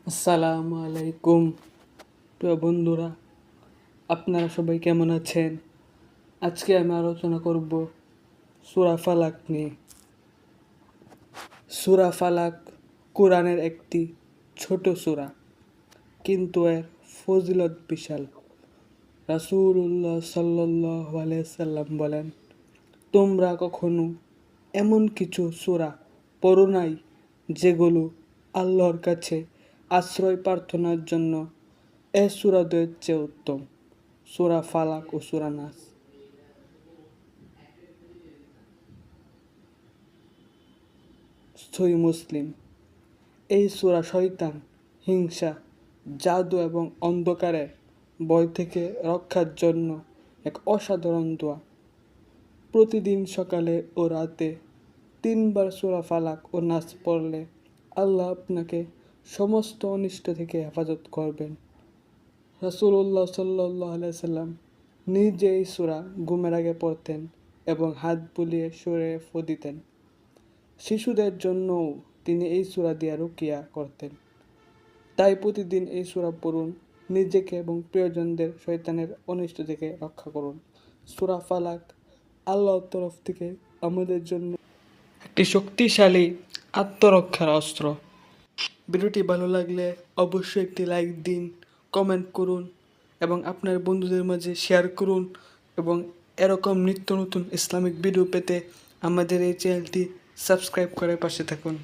আসসালামু আলাইকুম প্রিয় বন্ধুরা, আপনারা সবাই কেমন আছেন? আজকে আমি আলোচনা করব সূরা ফালাক নিয়ে। সূরা ফালাক কোরআনের একটি ছোট সূরা, কিন্তু এর ফজিলত বিশাল। রাসূলুল্লাহ সাল্লাল্লাহু আলাইহি সাল্লাম বলেন, তোমরা কখনো এমন কিছু সূরা পড়ো নাই যেগুলো আল্লাহর কাছে আশ্রয় প্রার্থনার জন্য এ সূরাদ্বয়ের চেয়ে উত্তম। সূরা ফালাক ও সূরা নাস। সহিহ মুসলিম। এই সূরা শয়তান, হিংসা, জাদু এবং অন্ধকারের ভয় থেকে রক্ষার জন্য এক অসাধারণ দোয়া। প্রতিদিন সকালে ও রাতে 3 বার সূরা ফালাক ও নাস পড়লে আল্লাহ আপনাকে সমস্ত অনিষ্ট থেকে হেফাজত করবেন। রাসূলুল্লাহ সাল্লাল্লাহু আলাইহি সাল্লাম নিজে এই সূরা ঘুমের আগে পড়তেন এবং হাত বুলিয়ে সুরে ফু দিতেন। শিশুদের জন্যও তিনি এই সূরা দিয়ে রুকিয়া করতেন। তাই প্রতিদিন এই সূরা পড়ুন, নিজেকে এবং প্রিয়জনদের শয়তানের অনিষ্ট থেকে রক্ষা করুন। সূরা ফালাক আল্লাহর তরফ থেকে আমাদের জন্য একটি শক্তিশালী আত্মরক্ষার অস্ত্র। ভিডিওটি ভালো লাগলে অবশ্যই একটি লাইক দিন, কমেন্ট করুন এবং আপনার বন্ধুদের মাঝে শেয়ার করুন। এবং এরকম নিত্য নতুন ইসলামিক ভিডিও পেতে আমাদের এই চ্যানেলটি সাবস্ক্রাইব করে পাশে থাকুন।